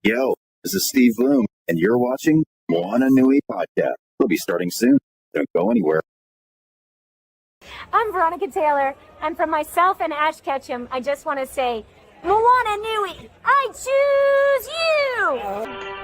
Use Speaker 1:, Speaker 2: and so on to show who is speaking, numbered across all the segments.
Speaker 1: Yo, this is Steve Bloom, and you're watching Moana Nui Podcast. We'll be starting soon. Don't go anywhere.
Speaker 2: I'm Veronica Taylor, and from myself and Ash Ketchum, I just want to say, Moana Nui, I choose you!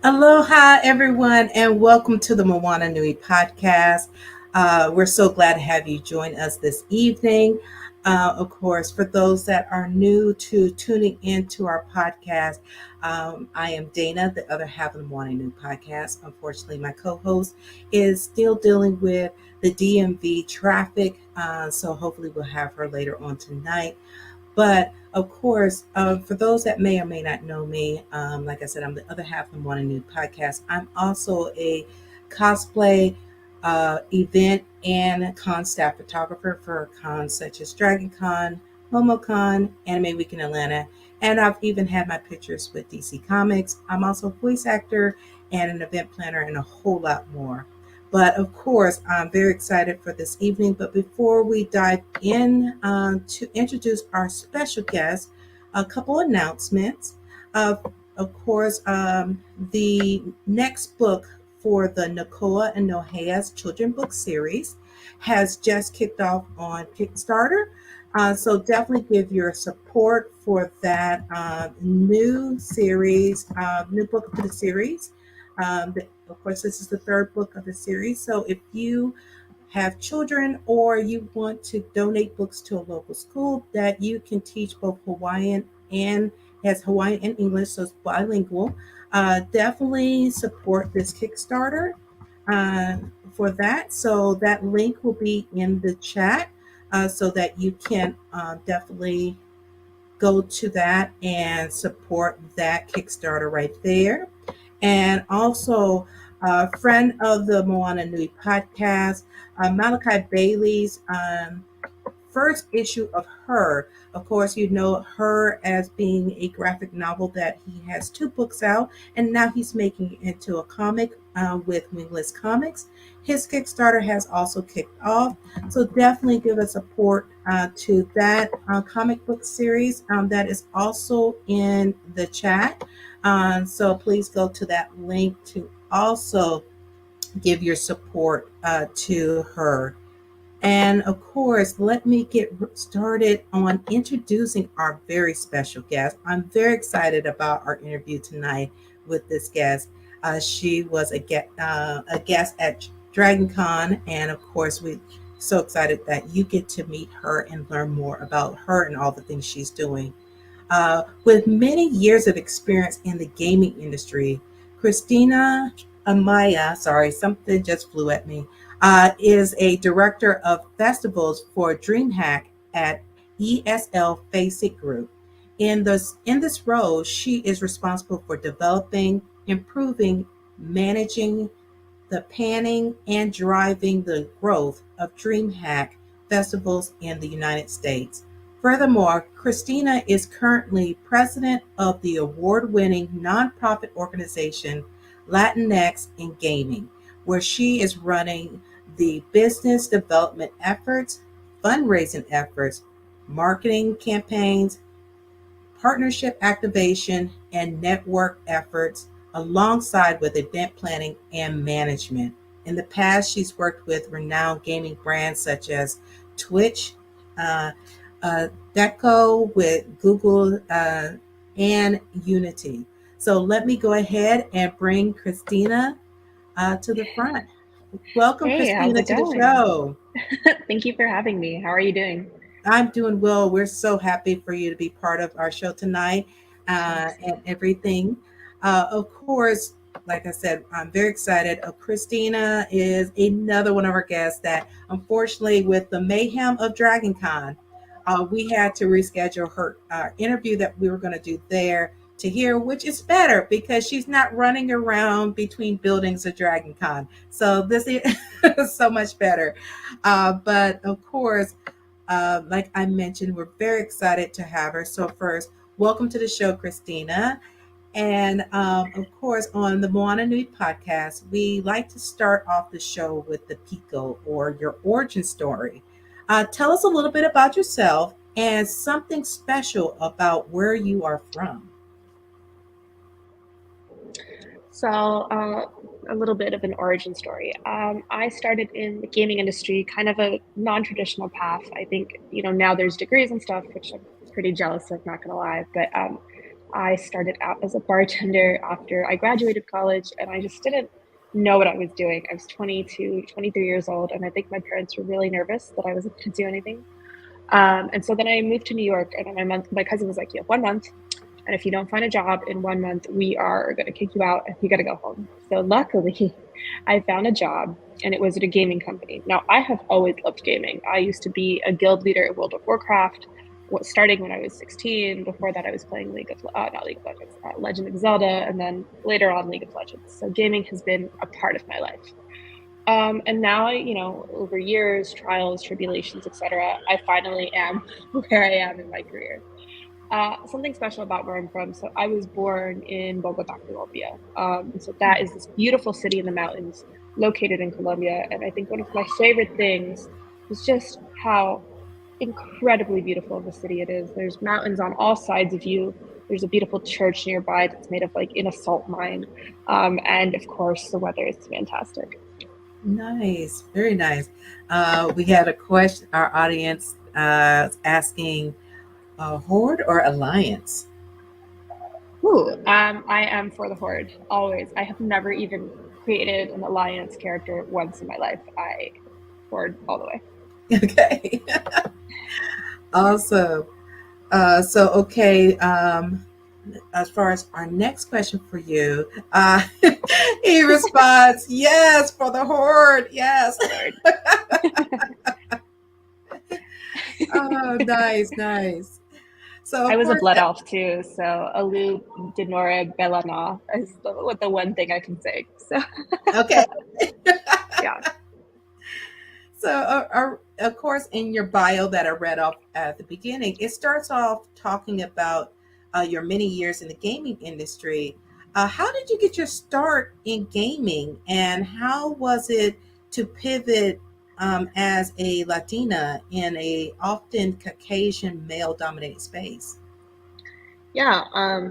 Speaker 3: Aloha, everyone, and welcome to the Moana Nui Podcast. We're so glad to have you join us this evening. Of course, for those that are new to tuning into our podcast, I am Dana, the other half of the Moana Nui Podcast. Unfortunately, my co-host is still dealing with the DMV traffic, so hopefully we'll have her later on tonight. But of course, for those that may or may not know me, like I said, I'm the other half of the Moana Nui Podcast. I'm also a cosplay event and con staff photographer for cons such as Dragon Con, MomoCon, Anime Week in Atlanta, and I've even had my pictures with DC Comics. I'm also a voice actor and an event planner and a whole lot more. But of course, I'm very excited for this evening. But before we dive in to introduce our special guest, a couple announcements. Of course, the next book for the Nakoa and Nohea's children book series has just kicked off on Kickstarter. So definitely give your support for that new series, new book for the series. Of course, this is the third book of the series. So if you have children or you want to donate books to a local school that you can teach both Hawaiian and has Hawaiian and English, so it's bilingual, definitely support this Kickstarter for that. So that link will be in the chat so that you can definitely go to that and support that Kickstarter right there. And also, a friend of the Moana Nui Podcast, Malachi Bailey's first issue of Her. Of course, you know Her as being a graphic novel that he has 2 books out, and now he's making it into a comic with Wingless Comics. His Kickstarter has also kicked off, so definitely give a support to that comic book series that is also in the chat. So please go to that link to also give your support to Her. And of course, let me get started on introducing our very special guest. I'm very excited about our interview tonight with this guest. She was a guest at Dragon Con, and of course, we're so excited that you get to meet her and learn more about her and all the things she's doing. With many years of experience in the gaming industry, Cristina Amaya, sorry, something just flew at me, is a director of festivals for DreamHack at ESL Faceit Group. In this role, she is responsible for developing, improving, managing the planning, and driving the growth of DreamHack festivals in the United States. Furthermore, Cristina is currently president of the award-winning nonprofit organization Latinx and Gaming, where she is running the business development efforts, fundraising efforts, marketing campaigns, partnership activation, and network efforts, alongside with event planning and management. In the past, she's worked with renowned gaming brands such as Twitch, Deco with Google, and Unity. So let me go ahead and bring Cristina to the front. Welcome,
Speaker 4: Hey, how's
Speaker 3: Cristina,
Speaker 4: it
Speaker 3: to the
Speaker 4: going?
Speaker 3: show.
Speaker 4: Thank you for having me. How are you doing?
Speaker 3: I'm doing well. We're so happy for you to be part of our show tonight and everything. Of course, like I said, I'm very excited. Christina is another one of our guests that, unfortunately, with the mayhem of Dragon Con, we had to reschedule her interview that we were going to do there to here, which is better because she's not running around between buildings at Dragon Con. So this is so much better. But of course, like I mentioned, we're very excited to have her. So first, welcome to the show, Cristina. And of course, on the Moana Nui podcast, we like to start off the show with the Pico, or your origin story. Tell us a little bit about yourself and something special about where you are from.
Speaker 4: So, a little bit of an origin story. I started in the gaming industry, kind of a non-traditional path. I think, now there's degrees and stuff, which I'm pretty jealous of, not gonna lie. But I started out as a bartender after I graduated college, and I just didn't know what I was doing. I was 22, 23 years old, and I think my parents were really nervous that I wasn't going to do anything. And so then I moved to New York, and my cousin was like, you have 1 month, and if you don't find a job in 1 month, we are going to kick you out, and you got to go home. So luckily, I found a job, and it was at a gaming company. Now, I have always loved gaming. I used to be a guild leader at World of Warcraft, starting when I was 16. Before that, I was playing Legend of Zelda, and then later on League of Legends. So gaming has been a part of my life. And now, over years, trials, tribulations, etc., I finally am where I am in my career. Something special about where I'm from. So I was born in Bogota, Colombia. So that is this beautiful city in the mountains located in Colombia. And I think one of my favorite things is just how incredibly beautiful of a city it is. There's mountains on all sides of you. There's a beautiful church nearby that's made of in a salt mine. And of course, the weather is fantastic.
Speaker 3: Nice, very nice. We had a question, our audience asking, Horde or Alliance?
Speaker 4: Ooh, I am for the Horde, always. I have never even created an Alliance character once in my life. I Horde all the way.
Speaker 3: Okay. Awesome. Okay. As far as our next question for you, he responds, yes, for the Horde. Yes. Oh, nice. So
Speaker 4: I was a blood elf too. So Alu Denora Belana is the one thing I can say. So
Speaker 3: okay.
Speaker 4: Yeah.
Speaker 3: So, of course, in your bio that I read off at the beginning, it starts off talking about your many years in the gaming industry. How did you get your start in gaming, and how was it to pivot as a Latina in a often Caucasian male-dominated space?
Speaker 4: Yeah.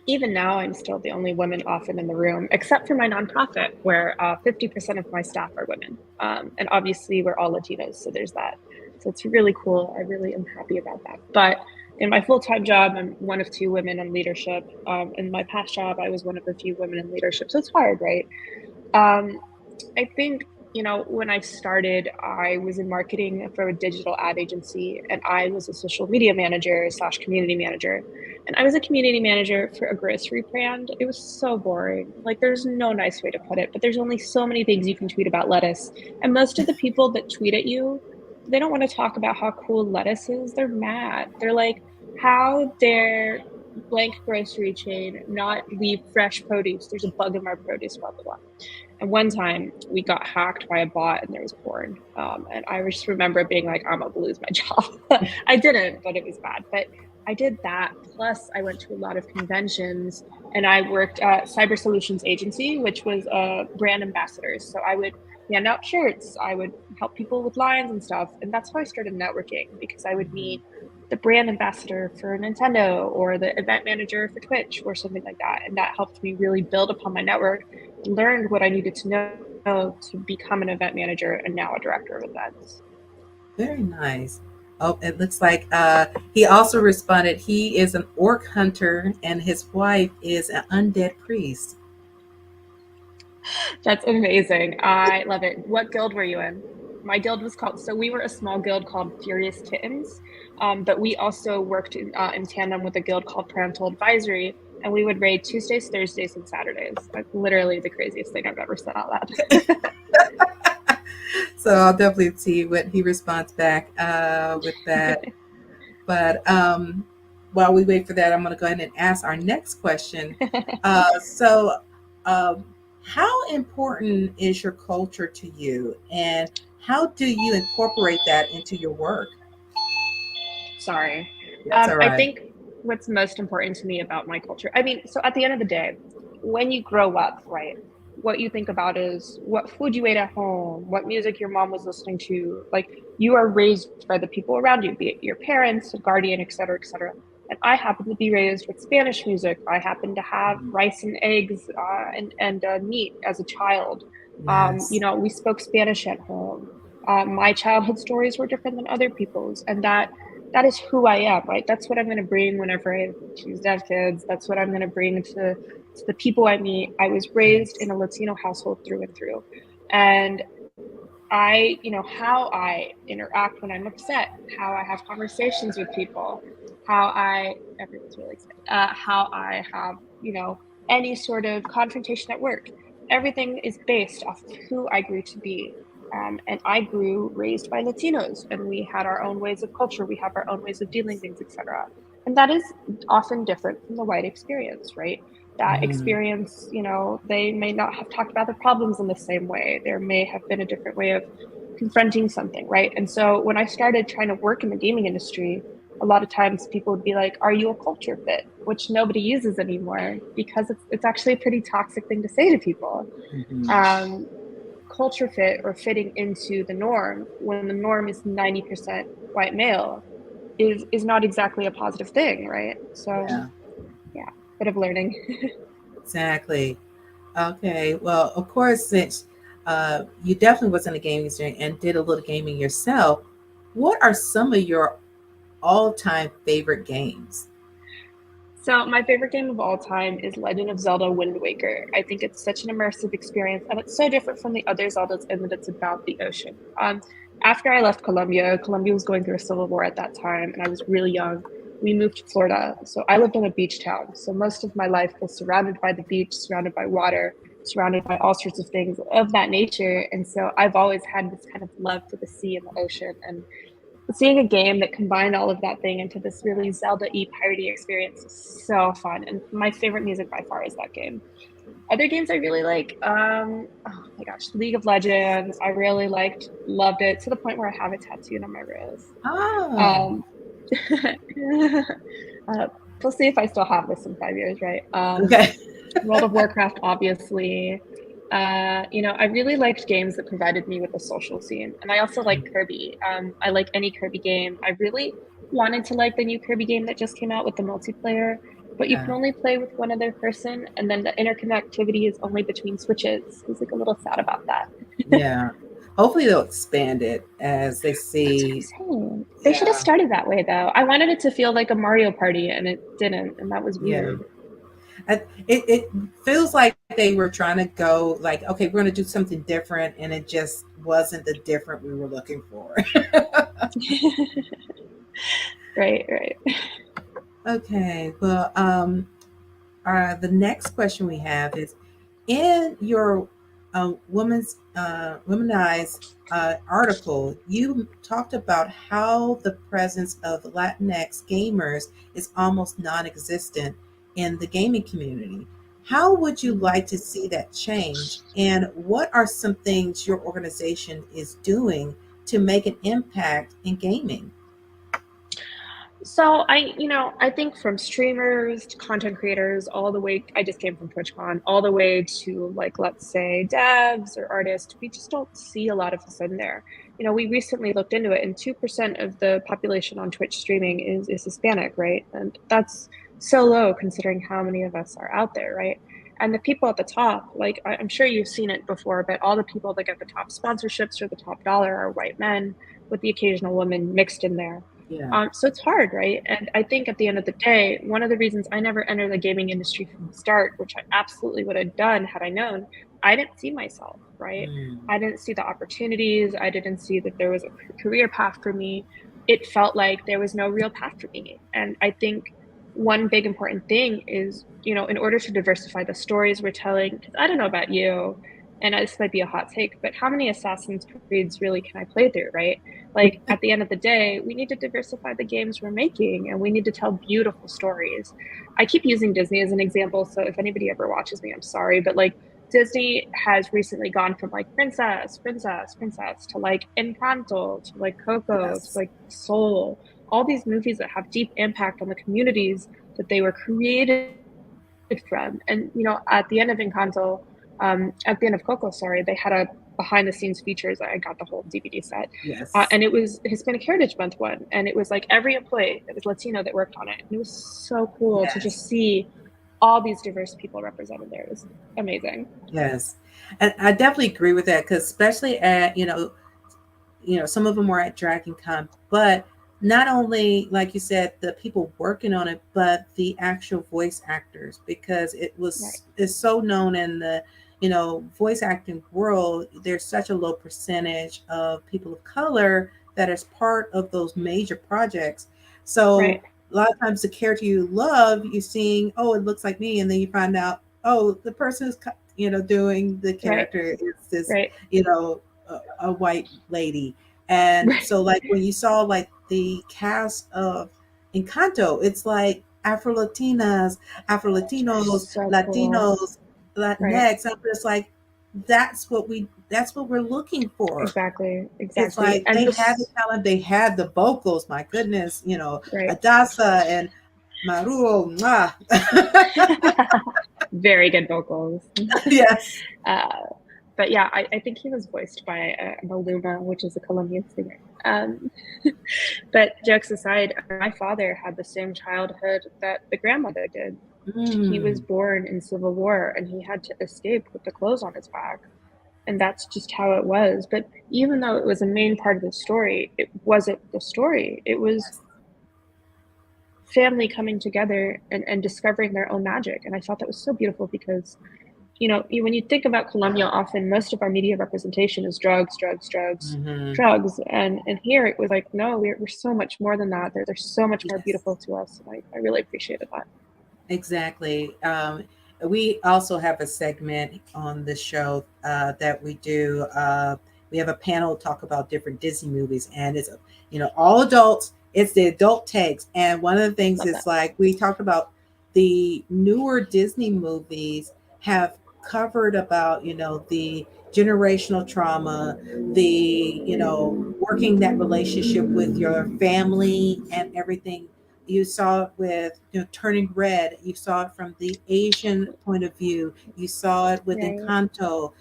Speaker 4: Even now, I'm still the only woman often in the room, except for my nonprofit, where 50% of my staff are women. And obviously, we're all Latinos, so there's that. So it's really cool. I really am happy about that. But in my full-time job, I'm one of 2 women in leadership. In my past job, I was one of the few women in leadership. So it's hard, right? I think, when I started, I was in marketing for a digital ad agency, and I was a social media manager / community manager. And I was a community manager for a grocery brand. It was so boring. There's no nice way to put it, but there's only so many things you can tweet about lettuce. And most of the people that tweet at you, they don't want to talk about how cool lettuce is. They're mad. They're like, how dare blank grocery chain not leave fresh produce? There's a bug in my produce, blah, blah, blah. And one time we got hacked by a bot and there was porn. And I just remember being like, I'm going to lose my job. I didn't, but it was bad. But I did that. Plus, I went to a lot of conventions, and I worked at Cyber Solutions Agency, which was brand ambassadors. So I would hand out shirts. I would help people with lines and stuff. And that's how I started networking, because I would meet the brand ambassador for Nintendo or the event manager for Twitch or something like that. And that helped me really build upon my network, learned what I needed to know to become an event manager and now a director of events.
Speaker 3: Very nice. Oh, it looks like he also responded, he is an orc hunter and his wife is an undead priest.
Speaker 4: That's amazing. I love it. What guild were you in? My guild was we were a small guild called Furious Kittens, but we also worked in tandem with a guild called Parental Advisory, and we would raid Tuesdays, Thursdays, and Saturdays. Like literally the craziest thing I've ever said out loud.
Speaker 3: So I'll definitely see what he responds back with that. But while we wait for that, I'm going to go ahead and ask our next question. How important is your culture to you, and how do you incorporate that into your work?
Speaker 4: Sorry.
Speaker 3: That's all right.
Speaker 4: I think what's most important to me about my culture, I mean, so at the end of the day, when you grow up, right, what you think about is what food you ate at home, what music your mom was listening to. Like, you are raised by the people around you, be it your parents, a guardian, et cetera, et cetera. And I happen to be raised with Spanish music. I happen to have rice and eggs and meat as a child.
Speaker 3: Yes.
Speaker 4: You know, we spoke Spanish at home. My childhood stories were different than other people's, and that is who I am, right? That's what I'm going to bring whenever I choose to have kids. That's what I'm going to bring to the people I meet. I was raised in a Latino household through and through. And how I interact when I'm upset, how I have conversations with people, everyone's really excited, how I have, any sort of confrontation at work. Everything is based off of who I grew to be. And I grew raised by Latinos, and we had our own ways of culture. We have our own ways of dealing things, etc. And that is often different from the white experience, right? That experience, they may not have talked about the problems in the same way. There may have been a different way of confronting something, right? And so when I started trying to work in the gaming industry, a lot of times people would be like, are you a culture fit? Which nobody uses anymore, because it's actually a pretty toxic thing to say to people. Culture fit, or fitting into the norm, when the norm is 90% white male, is not exactly a positive thing, right? So yeah, bit of learning.
Speaker 3: Exactly. Okay. Well, of course, since you definitely was in the gaming industry and did a little gaming yourself, what are some of your all-time favorite games?
Speaker 4: So my favorite game of all time is Legend of Zelda Wind Waker. I think it's such an immersive experience, and it's so different from the other Zeldas in that it's about the ocean. After I left Colombia was going through a civil war at that time, and I was really young. We moved to Florida. So I lived in a beach town. So most of my life was surrounded by the beach, surrounded by water, surrounded by all sorts of things of that nature. And so I've always had this kind of love for the sea and the ocean. And seeing a game that combined all of that thing into this really Zelda-y piratey experience is so fun. And my favorite music by far is that game. Other games I really like, oh my gosh, League of Legends. I really loved it to the point where I have it tattooed on my wrist.
Speaker 3: Oh.
Speaker 4: We'll see if I still have this in 5 years, right?
Speaker 3: Okay.
Speaker 4: World of Warcraft, obviously. I really liked games that provided me with a social scene. And I also like Kirby. I like any Kirby game. I really wanted to like the new Kirby game that just came out with the multiplayer, but you can only play with one other person, and then the interconnectivity is only between switches. I was like a little sad about that.
Speaker 3: Yeah. Hopefully they'll expand it as they see.
Speaker 4: They should have started that way, though. I wanted it to feel like a Mario Party, and it didn't, and that was weird.
Speaker 3: It feels like they were trying to go like, okay, we're going to do something different, and it just wasn't the different we were looking for.
Speaker 4: Right.
Speaker 3: Okay, well, the next question we have is, in your womanized article, you talked about how the presence of Latinx gamers is almost non-existent in the gaming community. How would you like to see that change? And what are some things your organization is doing to make an impact in gaming?
Speaker 4: So I think from streamers to content creators, all the way, I just came from TwitchCon, all the way to, like, let's say devs or artists, we just don't see a lot of us in there. We recently looked into it, and 2% of the population on Twitch streaming is Hispanic, right? And that's so low considering how many of us are out there, right? And the people at the top, like, I'm sure you've seen it before, but all the people that get the top sponsorships or the top dollar are white men with the occasional woman mixed in there.
Speaker 3: Yeah.
Speaker 4: So it's hard, right? And I think at the end of the day, one of the reasons I never entered the gaming industry from the start, which I absolutely would have done had I known, I didn't see myself, right? I didn't see the opportunities. I didn't see that there was a career path for me. It felt like there was no real path for me. And I think one big important thing is, in order to diversify the stories we're telling, because I don't know about you, and this might be a hot take, but how many Assassin's Creeds really can I play through, right? Like, at the end of the day, we need to diversify the games we're making, and we need to tell beautiful stories. I keep using Disney as an example, so if anybody ever watches me, I'm sorry, but like, Disney has recently gone from like princess to like Encanto to like Coco to
Speaker 3: Yes.
Speaker 4: like Soul, all these movies that have deep impact on the communities that they were created from. And at the end of Encanto, at the end of Coco, sorry, they had a behind the scenes features. I got the whole DVD set,
Speaker 3: Yes.
Speaker 4: and it was Hispanic Heritage Month one, and it was like every employee that was Latino that worked on it, and it was so cool to
Speaker 3: Yes.
Speaker 4: just see all these diverse people represented there. It was amazing.
Speaker 3: Yes. And I definitely agree with that, because especially at, some of them were at Dragon Con, but not only, like you said, the people working on it, but the actual voice actors, because
Speaker 4: Right.
Speaker 3: it's so known in the, voice acting world. There's such a low percentage of people of color that is part of those major projects. So
Speaker 4: Right.
Speaker 3: a lot of times the character you love, you seeing, oh, it looks like me, and then you find out, oh, the person who's doing the
Speaker 4: Right.
Speaker 3: character is this,
Speaker 4: Right.
Speaker 3: a white lady. And
Speaker 4: Right.
Speaker 3: so, like, when you saw like the cast of Encanto, it's like Afro Latinas, Afro Latinos,
Speaker 4: So cool.
Speaker 3: Latinos,
Speaker 4: Right.
Speaker 3: Latinx. I'm just like, that's what we're looking for.
Speaker 4: Exactly.
Speaker 3: It's
Speaker 4: Exactly.
Speaker 3: like
Speaker 4: And
Speaker 3: they had the
Speaker 4: just
Speaker 3: talent, they had the vocals. My goodness,
Speaker 4: right.
Speaker 3: Adasa and Maruo. Mwah.
Speaker 4: Very good vocals.
Speaker 3: Yes.
Speaker 4: uh, but yeah, I think he was voiced by Maluma, which is a Colombian singer. But jokes aside, my father had the same childhood that the grandmother did. He was
Speaker 3: Mm,
Speaker 4: born in Civil War, and he had to escape with the clothes on his back. And that's just how it was. But even though it was a main part of the story, it wasn't the story. It was
Speaker 3: yes.
Speaker 4: family coming together and discovering their own magic. And I thought that was so beautiful because, when you think about Colombia, often most of our media representation is drugs, drugs, drugs,
Speaker 3: Hmm.
Speaker 4: drugs. And here it was like, no, we're so much more than that. They're so much more
Speaker 3: Yes.
Speaker 4: beautiful to us. And I really appreciated that.
Speaker 3: Exactly. We also have a segment on the show that we do. We have a panel talk about different Disney movies, and it's all adults. It's the adult takes, and one of the things
Speaker 4: Love
Speaker 3: is
Speaker 4: that.
Speaker 3: like we talked about the newer Disney movies have covered about the generational trauma, the working that relationship with your family and everything. You saw it with Turning Red. You saw it from the Asian point of view. You saw it with
Speaker 4: Right,
Speaker 3: Encanto,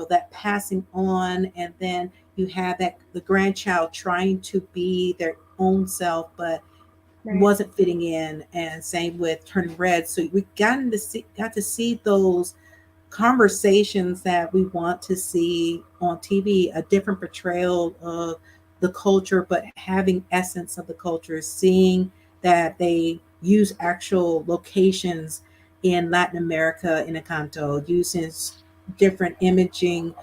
Speaker 3: that passing on, and then you had that the grandchild trying to be their own self but
Speaker 4: right,
Speaker 3: wasn't fitting in, and same with Turning Red. So we got to see those conversations that we want to see on TV, a different portrayal of the culture, but having essence of the culture, seeing that they use actual locations in Latin America in Encanto, using different imaging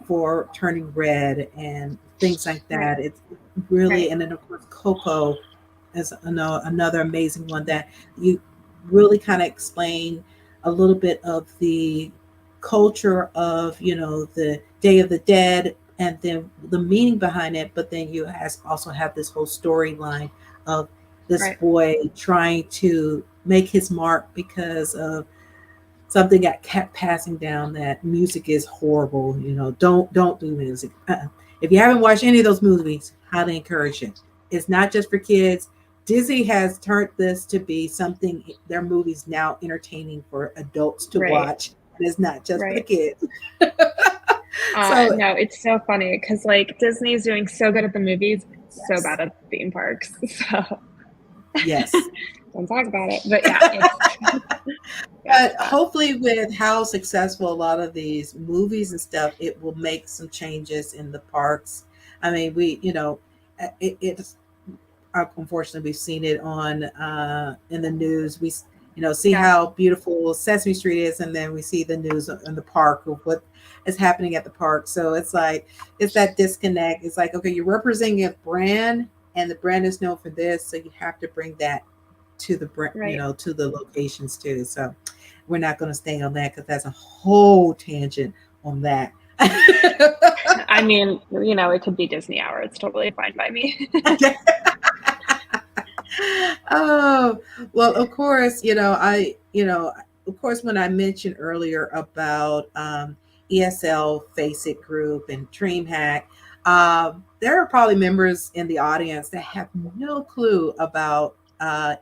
Speaker 3: for Turning Red and things like
Speaker 4: right,
Speaker 3: that. It's really,
Speaker 4: right,
Speaker 3: and then of course Coco is another amazing one that you really kind of explain a little bit of the culture of the Day of the Dead and then the meaning behind it, but then you also have this whole storyline of this
Speaker 4: right,
Speaker 3: boy trying to make his mark because of something that kept passing down, that music is horrible, don't do music. If you haven't watched any of those movies, highly encourage it. It's not just for kids. Disney has turned this to be something, their movies now entertaining for adults to
Speaker 4: right,
Speaker 3: watch. It's not just for the
Speaker 4: right.
Speaker 3: kids. So
Speaker 4: No, it's so funny because like Disney's doing so good at the movies, so
Speaker 3: yes,
Speaker 4: bad at theme parks. So
Speaker 3: yes.
Speaker 4: don't talk about it. But yeah, it's
Speaker 3: But hopefully, with how successful a lot of these movies and stuff, it will make some changes in the parks. I mean, it's unfortunately we've seen it on in the news. We see
Speaker 4: yeah,
Speaker 3: how beautiful Sesame Street is, and then we see the news in the park of what is happening at the park. So it's like it's that disconnect. It's like, okay, you're representing a brand, and the brand is known for this, so you have to bring that to the
Speaker 4: Right.
Speaker 3: to the locations too. So we're not going to stay on that because that's a whole tangent on that.
Speaker 4: I mean, it could be Disney Hour. It's totally fine by me.
Speaker 3: Oh, well, of course, of course, when I mentioned earlier about ESL Face It Group and DreamHack, there are probably members in the audience that have no clue about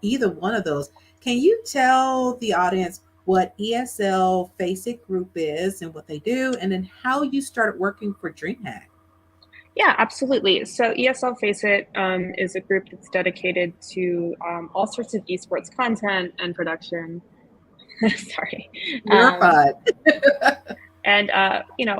Speaker 3: either one of those. Can you tell the audience what ESL Face It Group is and what they do, and then how you started working for DreamHack?
Speaker 4: Yeah, absolutely. So ESL Face It is a group that's dedicated to all sorts of esports content and production. Sorry.
Speaker 3: You're fine.
Speaker 4: And,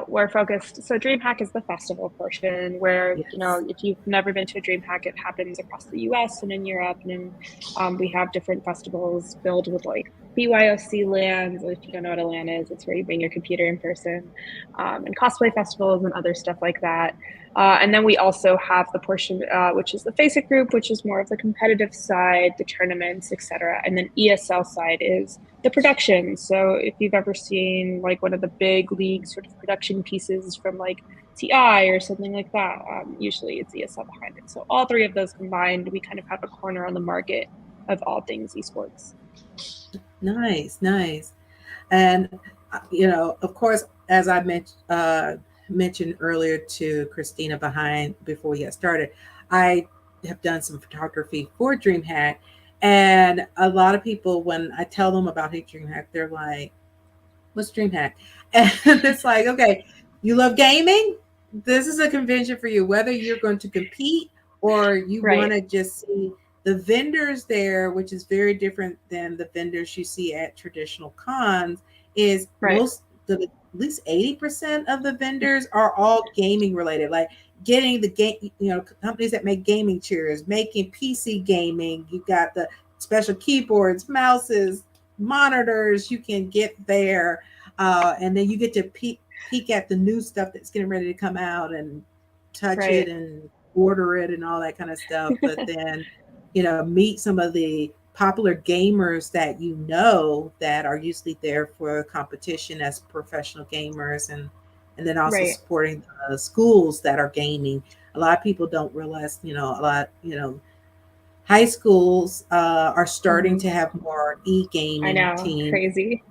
Speaker 4: we're focused. So DreamHack is the festival portion where,
Speaker 3: Yes.
Speaker 4: if you've never been to a DreamHack, it happens across the US and in Europe. And then we have different festivals filled with like BYOC lands. If you don't know what a LAN is, it's where you bring your computer in person, and cosplay festivals and other stuff like that. And then we also have the portion, which is the Face It group, which is more of the competitive side, the tournaments, etc. And then ESL side is the production. So if you've ever seen like one of the big league sort of production pieces from like TI or something like that, usually it's ESL behind it. So all three of those combined, we kind of have a corner on the market of all things esports.
Speaker 3: Nice, nice. And, of course, as I mentioned earlier to Christina before we got started, I have done some photography for DreamHack. And a lot of people, when I tell them about DreamHack, they're like, what's DreamHack? And it's like, okay, you love gaming? This is a convention for you, whether you're going to compete or you
Speaker 4: Right.
Speaker 3: want to just see the vendors there, which is very different than the vendors you see at traditional cons, is
Speaker 4: Right.
Speaker 3: at least 80% of the vendors are all gaming related, like getting the game, companies that make gaming chairs, making PC gaming. You got the special keyboards, mouses, monitors you can get there, and then you get to peek at the new stuff that's getting ready to come out and touch it and order it and all that kind of stuff. But then meet some of the popular gamers that that are usually there for competition as professional gamers, and then also supporting the schools that are gaming. A lot of people don't realize, high schools are starting to have more e-gaming teams.
Speaker 4: Crazy.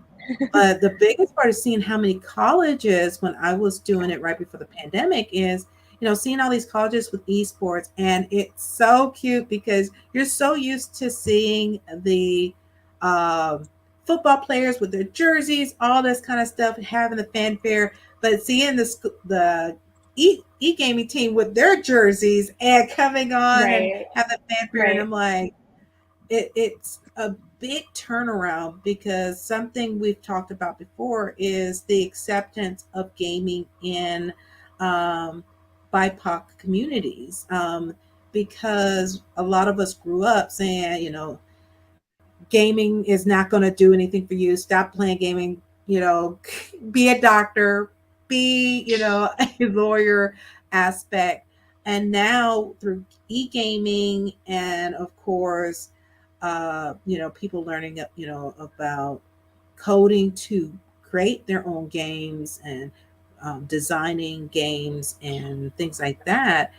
Speaker 3: But the biggest part is seeing how many colleges, when I was doing it right before the pandemic, is seeing all these colleges with esports. And it's so cute because you're so used to seeing the football players with their jerseys, all this kind of stuff, having the fanfare, but seeing the e-gaming team with their jerseys and coming on and have the fanfare, and I'm like, it's a big turnaround, because something we've talked about before is the acceptance of gaming in BIPOC communities, because a lot of us grew up saying, gaming is not going to do anything for you. Stop playing gaming, be a doctor, be, a lawyer aspect. And now through e-gaming and of course, people learning, about coding to create their own games and designing games and things like that.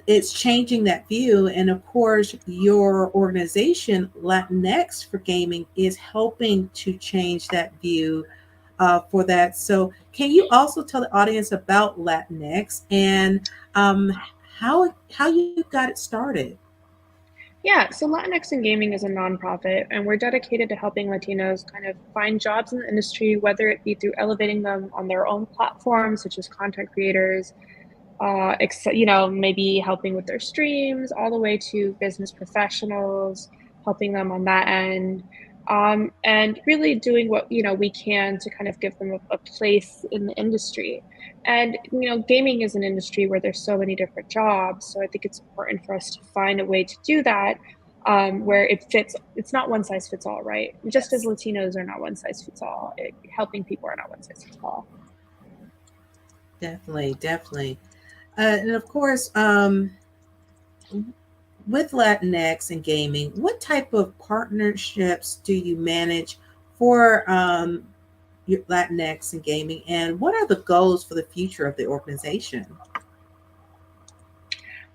Speaker 3: It's changing that view. And of course, your organization, Latinx for Gaming, is helping to change that view for that. So can you also tell the audience about Latinx and how you got it started?
Speaker 4: Yeah, so Latinx and Gaming is a nonprofit, and we're dedicated to helping Latinos kind of find jobs in the industry, whether it be through elevating them on their own platforms, such as content creators, maybe helping with their streams, all the way to business professionals, helping them on that end, and really doing what we can to kind of give them a place in the industry. And gaming is an industry where there's so many different jobs, so I think it's important for us to find a way to do that, where it fits. It's not one size fits all, right? Just as Latinos are not one size fits all, helping people are not one size fits all.
Speaker 3: Definitely. And of course, with Latinx and gaming, what type of partnerships do you manage for your Latinx and gaming, and what are the goals for the future of the organization?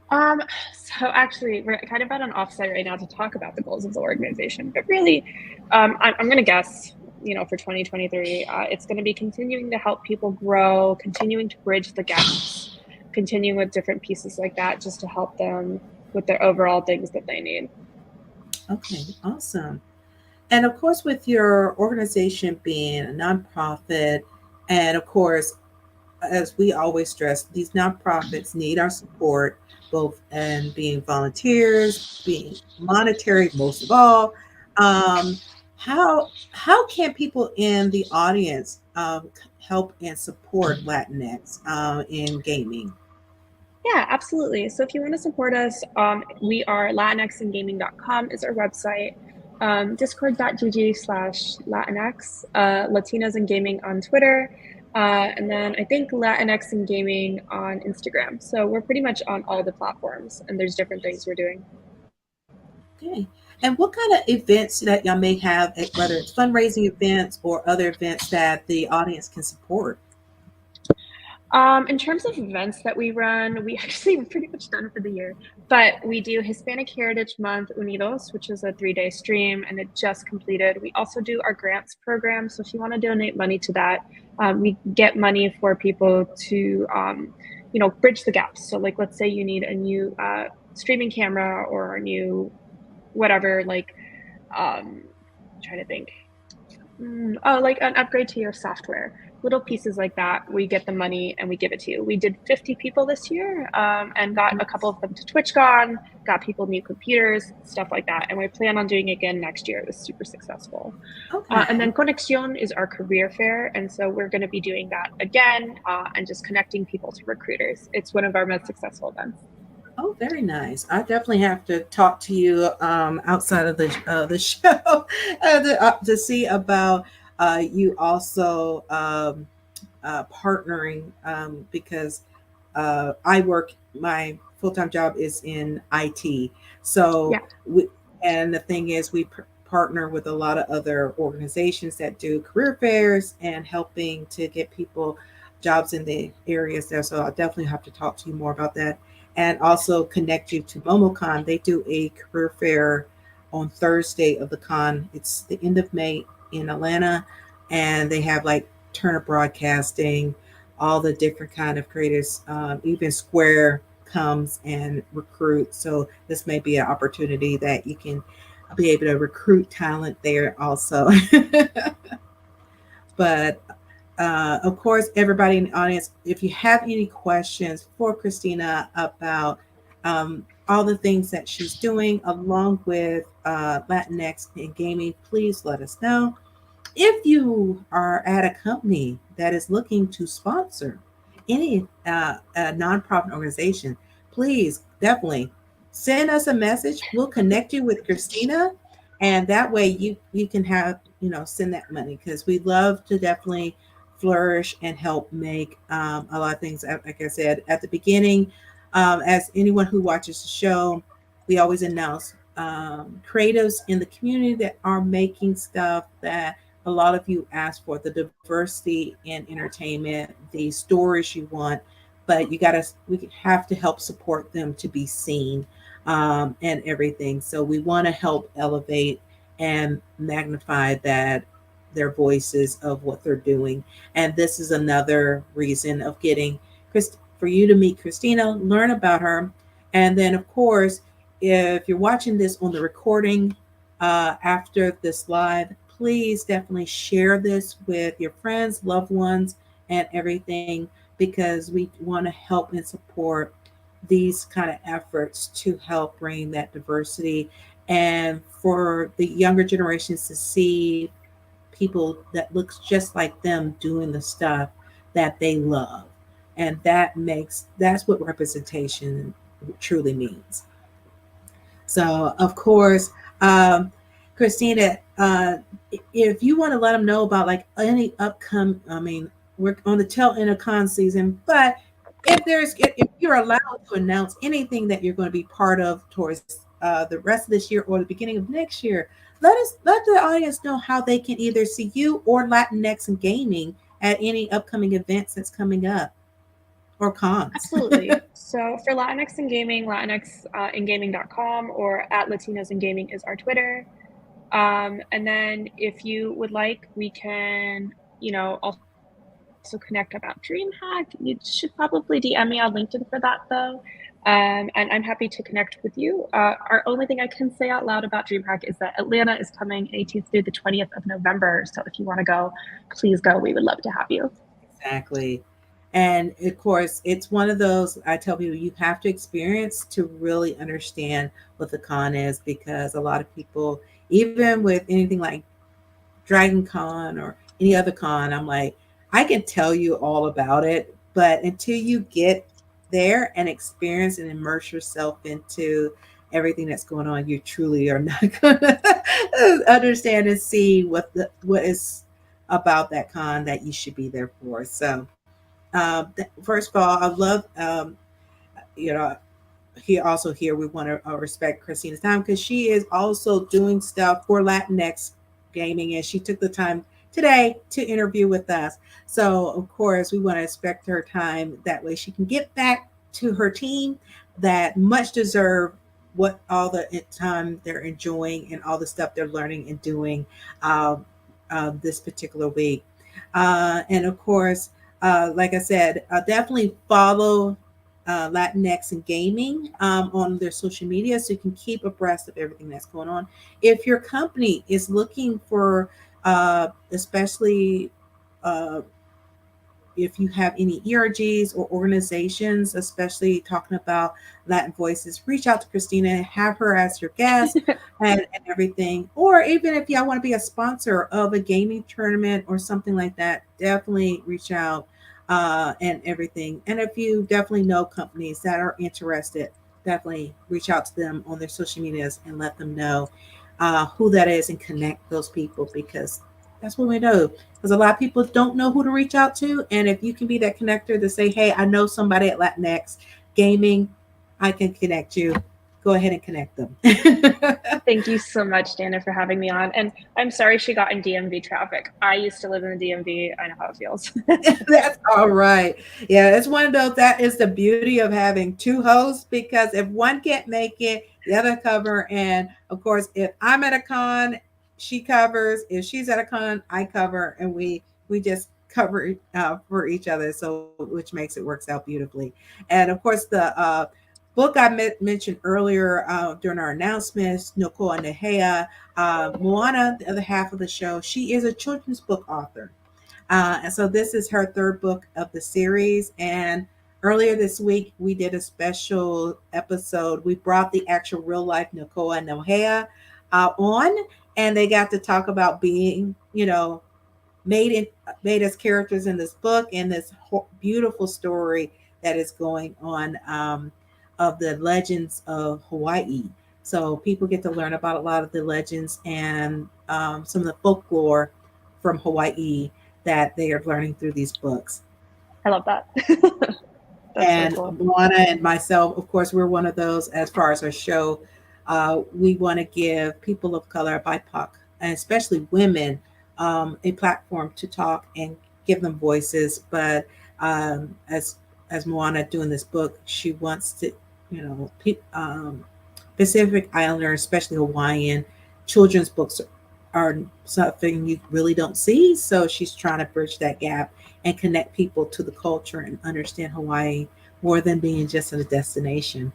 Speaker 4: So actually, we're kind of at an offsite right now to talk about the goals of the organization. But really, I'm going to guess, for 2023, it's going to be continuing to help people grow, continuing to bridge the gaps, continuing with different pieces like that, just to help them with their overall things that they need.
Speaker 3: Okay, awesome. And of course, with your organization being a nonprofit, and of course, as we always stress, these nonprofits need our support, both in being volunteers, being monetary, most of all. Um, how can people in the audience help and support Latinx in gaming?
Speaker 4: Yeah, absolutely. So if you want to support us, we are latinxandgaming.com is our website. Discord.gg/Latinx, Latinos and Gaming on Twitter, and then I think Latinx and Gaming on Instagram. So we're pretty much on all the platforms, and there's different things we're doing.
Speaker 3: Okay. And what kind of events that y'all may have, whether it's fundraising events or other events that the audience can support?
Speaker 4: In terms of events that we run, we actually are pretty much done for the year, but we do Hispanic Heritage Month Unidos, which is a 3-day stream, and it just completed. We also do our grants program. So if you want to donate money to that, we get money for people to, bridge the gaps. So like, let's say you need a new streaming camera or a new whatever, like, trying to think. Like an upgrade to your software, little pieces like that. We get the money and we give it to you. We did 50 people this year, and got a couple of them to TwitchCon, got people new computers, stuff like that. And we plan on doing it again next year. It was super successful.
Speaker 3: Okay.
Speaker 4: And then Conexión is our career fair. And so we're going to be doing that again, and just connecting people to recruiters. It's one of our most successful events.
Speaker 3: Oh, very nice. I definitely have to talk to you outside of the show to see about you also partnering because my full-time job is in IT. So,
Speaker 4: Yeah.
Speaker 3: and the thing is, we partner with a lot of other organizations that do career fairs and helping to get people jobs in the areas there. So I'll definitely have to talk to you more about that and also connect you to MomoCon. They do a career fair on Thursday of the con. It's the end of May in Atlanta, and they have like Turner Broadcasting, all the different kind of creators. Even Square comes and recruit. So this may be an opportunity that you can be able to recruit talent there also. But of course, everybody in the audience, if you have any questions for Cristina about all the things that she's doing, along with Latinx and gaming, please let us know. If you are at a company that is looking to sponsor any a nonprofit organization, please definitely send us a message. We'll connect you with Cristina, and that way you can have send that money because we love to definitely flourish and help make a lot of things. Like I said at the beginning, as anyone who watches the show, we always announce creatives in the community that are making stuff that a lot of you ask for, the diversity in entertainment, the stories you want, but we have to help support them to be seen and everything. So we want to help elevate and magnify their voices of what they're doing. And this is another reason of getting for you to meet Cristina, learn about her. And then of course, if you're watching this on the recording after this live, please definitely share this with your friends, loved ones, and everything, because we want to help and support these kind of efforts to help bring that diversity and for the younger generations to see people that looks just like them doing the stuff that they love. And that's what representation truly means. So, of course, Christina, if you want to let them know about like any upcoming, I mean, we're on the tail end of con season, but if you're allowed to announce anything that you're going to be part of towards the rest of this year or the beginning of next year, let the audience know how they can either see you or Latinx and Gaming at any upcoming events that's coming up or cons.
Speaker 4: Absolutely. So for Latinx and Gaming, latinxandgaming.com or at Latinos and Gaming is our Twitter. And then if you would like, we can, also connect about DreamHack. You should probably DM me on LinkedIn for that though. And I'm happy to connect with you. Our only thing I can say out loud about DreamHack is that Atlanta is coming 18th through the 20th of November. So if you want to go, please go. We would love to have you.
Speaker 3: Exactly. And of course, it's one of those I tell people you have to experience to really understand what the con is, because a lot of people, even with anything like Dragon Con or any other con, I'm like, I can tell you all about it, but until you get there and experience and immerse yourself into everything that's going on, you truly are not going to understand and see what is about that con that you should be there for. So, first of all, I love, you know, here we want to respect Christina's time because she is also doing stuff for Latinx Gaming, and she took the time today to interview with us. So of course we want to respect her time, that way she can get back to her team that much deserve what all the time they're enjoying and all the stuff they're learning and doing this particular week. And of course, like I said, definitely follow Latinx and Gaming on their social media so you can keep abreast of everything that's going on. If your company is looking for, especially if you have any ERGs or organizations, especially talking about Latin voices, reach out to Christina and have her as your guest and everything. Or even if y'all want to be a sponsor of a gaming tournament or something like that, definitely reach out and everything. And if you definitely know companies that are interested, definitely reach out to them on their social medias and let them know who that is and connect those people, because that's what we know. Because a lot of people don't know who to reach out to. And if you can be that connector to say, hey, I know somebody at Latinx Gaming, I can connect you. Go ahead and connect them.
Speaker 4: Thank you so much, Dana, for having me on. And I'm sorry she got in DMV traffic. I used to live in the DMV. I know how it feels.
Speaker 3: That's all right. Yeah, it's one of those, that is the beauty of having two hosts, because if one can't make it, the other cover. And of course, if I'm at a con, she covers. If she's at a con, I cover, and we just cover for each other. So which makes it works out beautifully. And of course, the book I mentioned earlier during our announcements, Moana Nui Moana, the other half of the show, she is a children's book author. And so this is her third book of the series. And earlier this week, we did a special episode. We brought the actual real life Moana Nui on, and they got to talk about being, made as characters in this book and this beautiful story that is going on of the legends of Hawaii. So people get to learn about a lot of the legends and some of the folklore from Hawaii that they are learning through these books.
Speaker 4: I love that.
Speaker 3: And
Speaker 4: so cool.
Speaker 3: Moana and myself, of course, we're one of those as far as our show. We want to give people of color, BIPOC, and especially women, a platform to talk and give them voices. But as Moana doing this book, she wants to, Pacific Islander, especially Hawaiian children's books are something you really don't see. So she's trying to bridge that gap and connect people to the culture and understand Hawaii more than being just a destination.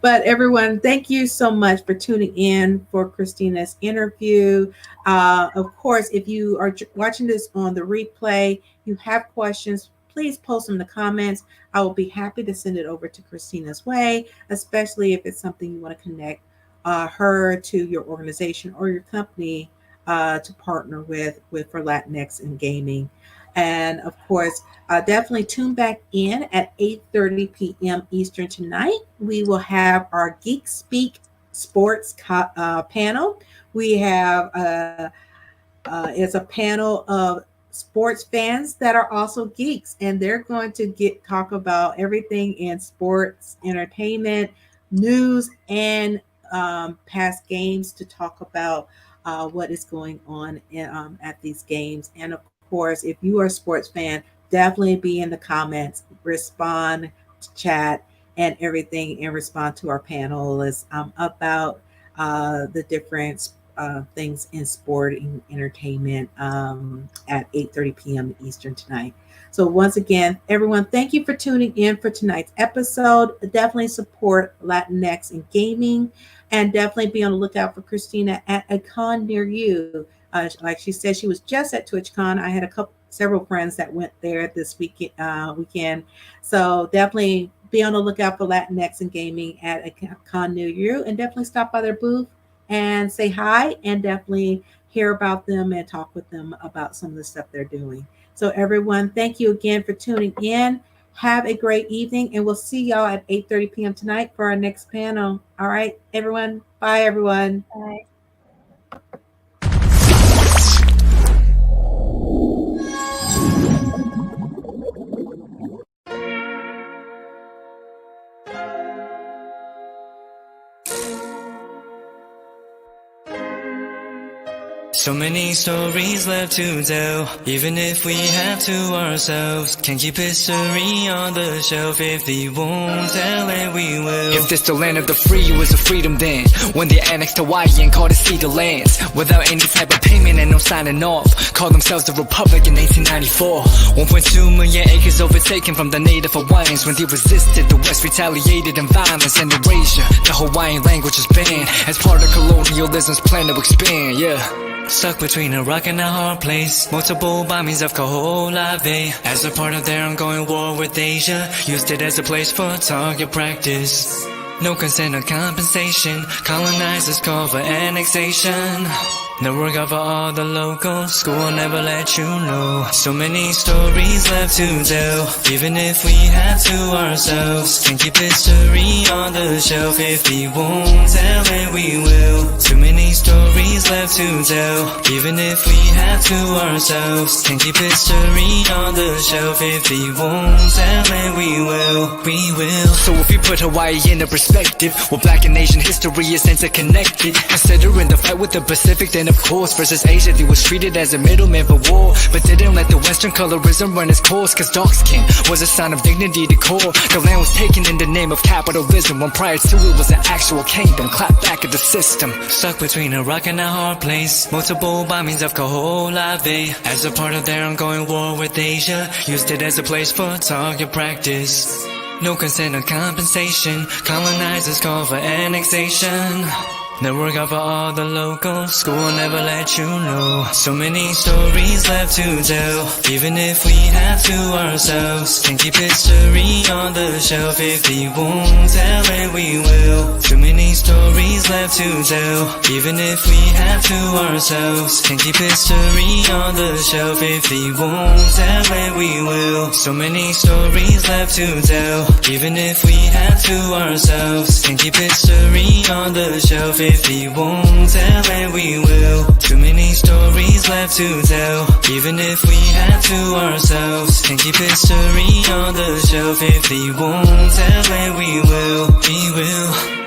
Speaker 3: But everyone, thank you so much for tuning in for Christina's interview. Of course, if you are watching this on the replay, you have questions, please post them in the comments. I will be happy to send it over to Christina's way, especially if it's something you want to connect her to your organization or your company to partner with for Latinx and Gaming. And of course, definitely tune back in at 8:30 p.m. Eastern tonight. We will have our Geek Speak Sports panel. We have it's a panel of sports fans that are also geeks, and they're going to talk about everything in sports, entertainment, news, and past games to talk about what is going on at these games. And of course, if you are a sports fan, definitely be in the comments, respond, chat, and everything, and respond to our panelists about the different things in sport and entertainment at 8:30 p.m. Eastern tonight. So once again, everyone, thank you for tuning in for tonight's episode. Definitely support Latinx and Gaming, and definitely be on the lookout for Cristina at a con near you. Like she said, she was just at TwitchCon. I had several friends that went there this weekend. So definitely be on the lookout for Latinx and Gaming at a con near you, and definitely stop by their booth and say hi, and definitely hear about them and talk with them about some of the stuff they're doing. So everyone, thank you again for tuning in. Have a great evening, and we'll see y'all at 8:30 p.m. tonight for our next panel. All right, everyone. Bye, everyone.
Speaker 2: Bye.
Speaker 5: So many stories left to tell, even if we have to ourselves. Can't keep history on the shelf. If they won't tell it, we will.
Speaker 6: If this the land of the free, it was a freedom then, when they annexed Hawaii and called it Cedar Lands, without any type of payment and no signing off. Called themselves the Republic in 1894. 1.2 million acres overtaken from the native Hawaiians. When they resisted, the West retaliated in violence and erasure. The Hawaiian language is banned as part of colonialism's plan to expand, yeah.
Speaker 5: Stuck between a rock and a hard place. Multiple bombings of Kaho'olawe as a part of their ongoing war with Asia. Used it as a place for target practice. No consent or compensation. Colonizers call for annexation. No work out for all the locals. School will never let you know. So many stories left to tell, even if we have to ourselves. Can't keep history on the shelf. If we won't tell it, we will. Too many stories left to tell, even if we have to ourselves. Can't keep history on the shelf. If we won't tell it, we will. We will.
Speaker 6: So if we put Hawaii into perspective, well, Black and Asian history is interconnected. Considering the fight with the Pacific, then of course versus Asia, they was treated as a middleman for war, but didn't let the Western colorism run its course. Cause dark skin was a sign of dignity to core. The land was taken in the name of capitalism, when prior to it was an actual kingdom. Clap back at the system.
Speaker 5: Stuck between a rock and a hard place. Multiple bombings of Kaho'olawe as a part of their ongoing war with Asia. Used it as a place for target practice. No consent or compensation. Colonizers call for annexation. No work out for all the locals. School will never let you know. So many stories left to tell, even if we have to ourselves. Can't keep history on the shelf. If we won't tell it, we will. Too many stories left to tell, even if we have to ourselves. Can't keep history on the shelf. If we won't tell it, we will. So many stories left to tell, even if we have to ourselves. Can't keep history on the shelf. If we won't tell it, we will. Too many stories left to tell, even if we have to ourselves. Can't keep history on the shelf. If we won't tell it, we will. We will.